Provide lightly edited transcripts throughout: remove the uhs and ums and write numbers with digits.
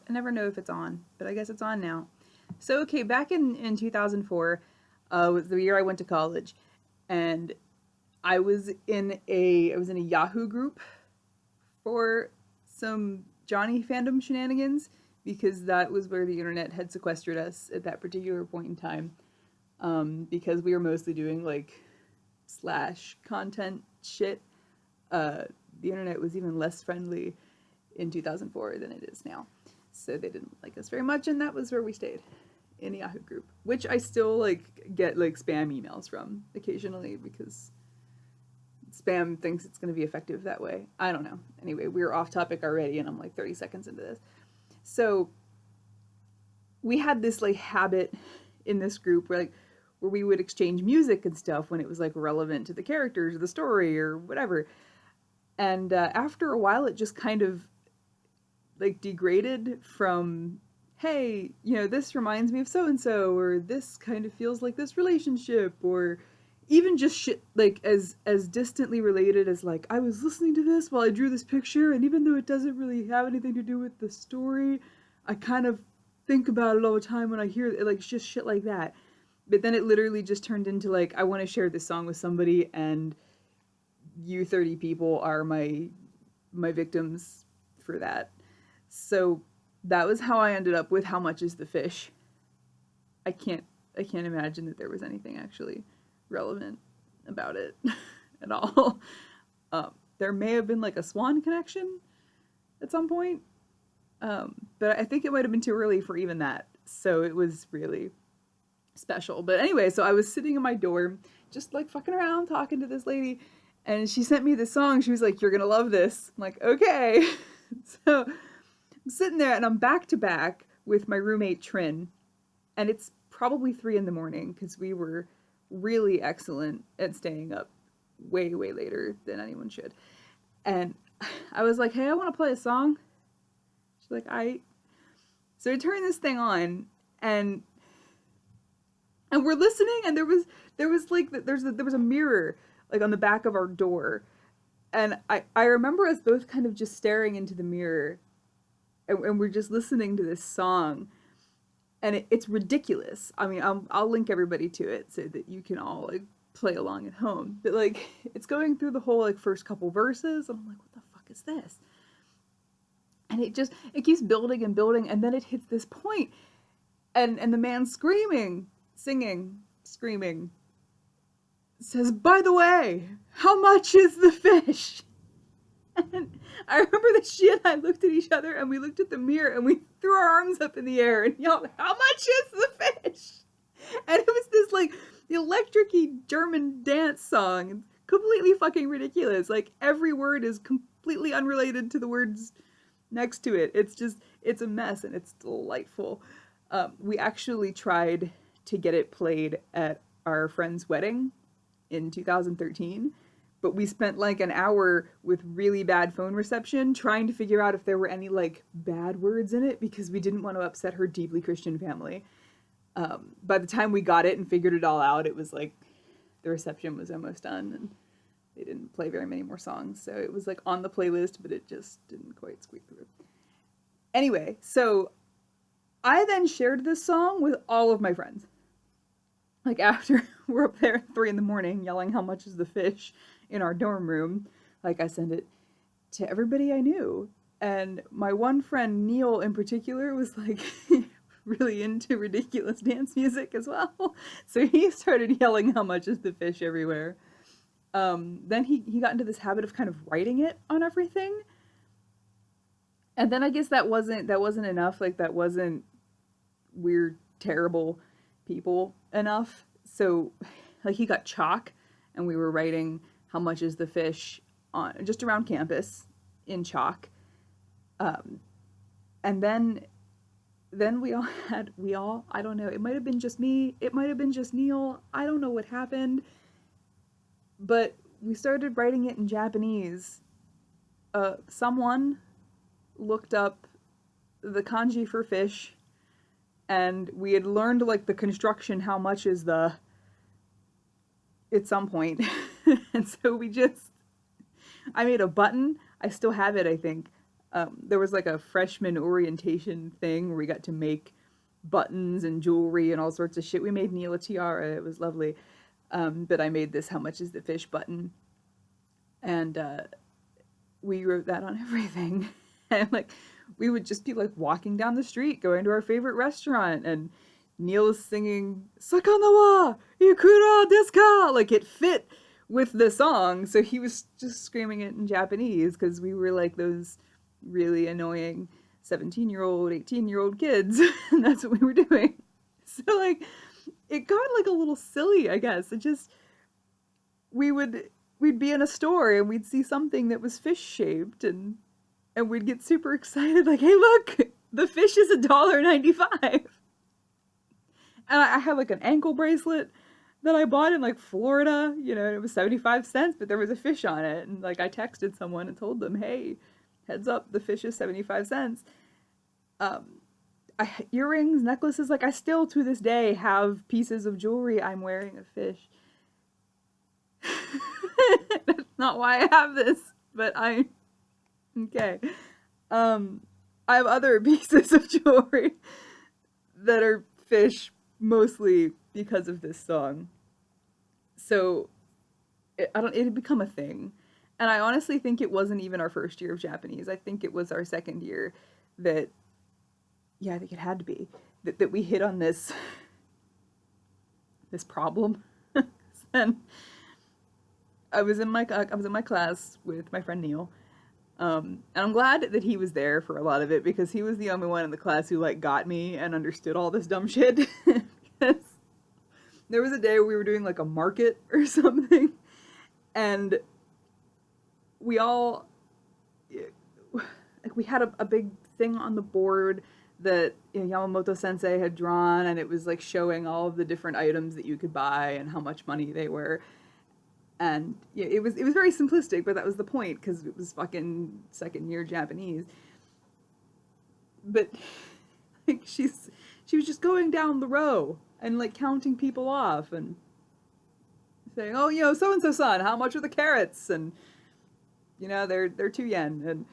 I never know if it's on, but I guess it's on now. So okay, back in 2004, was the year I went to college, and I was in a Yahoo group for some Johnny fandom shenanigans because that was where the internet had sequestered us at that particular point in time. Because we were mostly doing like slash content shit. Uh, the internet was even less friendly in 2004 than it is now. So they didn't like us very much, and that was where we stayed in the Yahoo group, which I still like get like spam emails from occasionally because spam thinks it's going to be effective that way. I don't know. Anyway, we're off topic already, and I'm like 30 seconds into this. So we had this like habit in this group where we would exchange music and stuff when it was like relevant to the characters or the story or whatever. And after a while, it just kind of like degraded from, hey, this reminds me of so and so, or this kind of feels like this relationship, or even just shit like as distantly related as like I was listening to this while I drew this picture, and even though it doesn't really have anything to do with the story, I kind of think about it all the time when I hear it, like just shit like that. But then it literally just turned into like I want to share this song with somebody, and you 30 people are my victims for that. So that was how I ended up with How Much Is the Fish. I can't imagine that there was anything actually relevant about it at all. There may have been like a Swan connection at some point, but I think it might have been too early for even that. So it was really special. But anyway, so I was sitting in my dorm, just like fucking around, talking to this lady, and she sent me this song. She was like, "You're gonna love this." I'm like, "Okay." So I'm sitting there, and I'm back to back with my roommate Trin, and it's probably 3 in the morning because we were really excellent at staying up way later than anyone should. And I was like, "Hey, I want to play a song." She's like, "I." So I turned this thing on, and we're listening, and there was like there was a mirror like on the back of our door, and I remember us both kind of just staring into the mirror, and we're just listening to this song, and it's ridiculous. I mean, I'll link everybody to it so that you can all like play along at home. But like, it's going through the whole like first couple verses, and I'm like, what the fuck is this? And it keeps building and building, and then it hits this point, and the man screaming, singing, screaming, says, "By the way, how much is the fish?" And I remember that she and I looked at each other, and we looked at the mirror, and we threw our arms up in the air and yelled, "How much is the fish?" And it was this like electric-y German dance song. It's completely fucking ridiculous. Like every word is completely unrelated to the words next to it. It's a mess, and it's delightful. We actually tried to get it played at our friend's wedding in 2013, but we spent like an hour with really bad phone reception trying to figure out if there were any like bad words in it because we didn't want to upset her deeply Christian family. By the time we got it and figured it all out, it was like the reception was almost done, and they didn't play very many more songs. So it was like on the playlist, but it just didn't quite squeak through. Anyway, so I then shared this song with all of my friends. Like after we're up there at 3 in the morning yelling how much is the fish in our dorm room, like I sent it to everybody I knew. And my one friend Neil in particular was like really into ridiculous dance music as well. So he started yelling how much is the fish everywhere. Then he got into this habit of kind of writing it on everything. And then I guess that wasn't enough. Like that wasn't weird, terrible people enough. So like he got chalk, and we were writing how much is the fish on just around campus in chalk. And then we all I don't know, it might have been just me, it might have been just Neil, I don't know what happened, but we started writing it in Japanese. Someone looked up the kanji for fish, and we had learned like the construction, how much is the, at some point. And so I made a button, I still have it, I think, There was like a freshman orientation thing where we got to make buttons and jewelry and all sorts of shit. We made Neil a tiara. It was lovely. But I made this "How much is the fish" button, and we wrote that on everything. And like we would just be like walking down the street, going to our favorite restaurant, and Neil is singing "sakana wa ikura desu ka." Like it fit with the song, so he was just screaming it in Japanese because we were like those really annoying 17-year-old, 18-year-old kids, and that's what we were doing. So like it got like a little silly, I guess. It just we'd be in a store and we'd see something that was fish shaped, and we'd get super excited, like, hey look, the fish is $1.95. And I had like an ankle bracelet that I bought in like Florida, you know, and it was 75 cents, but there was a fish on it. And like I texted someone and told them, hey, heads up, the fish is 75 cents. Earrings, necklaces, like I still to this day have pieces of jewelry I'm wearing a fish. That's not why I have this, but okay. I have other pieces of jewelry that are fish, mostly because of this song. So it had become a thing. And I honestly think it wasn't even our first year of Japanese. I think it was our second year that, yeah, I think it had to be, that we hit on this problem. And I was in my class with my friend Neil. And I'm glad that he was there for a lot of it because he was the only one in the class who like got me and understood all this dumb shit. Because there was a day we were doing like a market or something, and we all like we had a big thing on the board that, you know, Yamamoto Sensei had drawn, and it was like showing all of the different items that you could buy and how much money they were. And yeah, it was very simplistic, but that was the point because it was fucking second year Japanese. But like she was just going down the row and like counting people off and saying, oh, you know, so and so son, how much are the carrots? And you know, they're 2 yen. And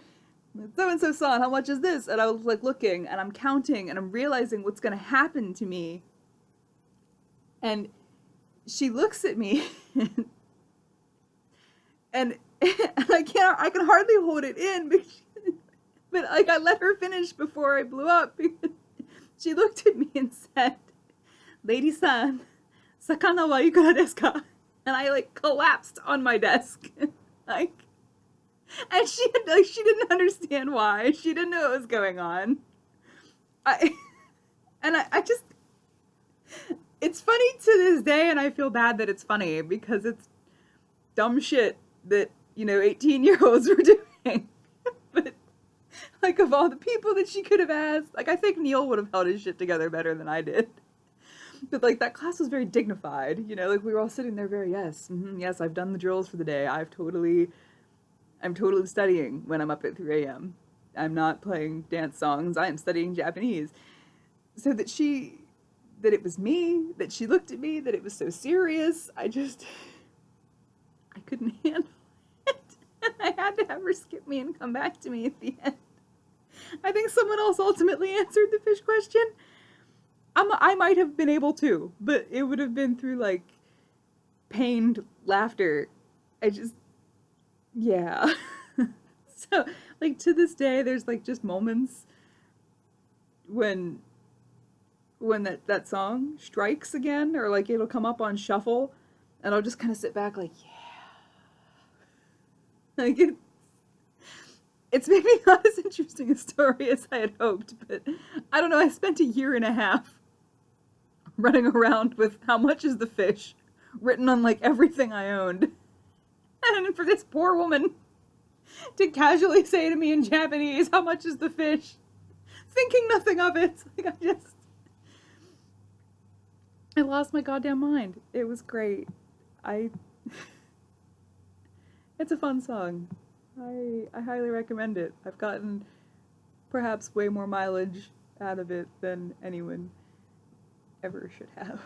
so and so son, how much is this? And I was like looking and I'm counting and I'm realizing what's gonna happen to me. And she looks at me and I can hardly hold it in, but like I let her finish before I blew up. She looked at me and said, "Lady-san, sakana wa ikura desu ka?" And I like collapsed on my desk, like, and she didn't understand why. She didn't know what was going on. I just, it's funny to this day, and I feel bad that it's funny because it's dumb shit that, you know, 18-year-olds were doing. But like of all the people that she could have asked, like I think Neil would have held his shit together better than I did. But like that class was very dignified, you know, like we were all sitting there very, yes, yes, I've done the drills for the day. I'm totally studying when I'm up at 3 a.m. I'm not playing dance songs. I am studying Japanese. So that it was me, that she looked at me, that it was so serious, I couldn't handle it. And I had to have her skip me and come back to me at the end. I think someone else ultimately answered the fish question. I might have been able to, but it would have been through like pained laughter. Yeah. So like to this day, there's like just moments when that song strikes again, or like it'll come up on shuffle, and I'll just kind of sit back like, yeah. Like it's maybe not as interesting a story as I had hoped, but I don't know, I spent a year and a half running around with "how much is the fish" written on like everything I owned. And for this poor woman to casually say to me in Japanese, "how much is the fish?" thinking nothing of it. Like I lost my goddamn mind. It was great. It's a fun song. I highly recommend it. I've gotten perhaps way more mileage out of it than anyone ever should have.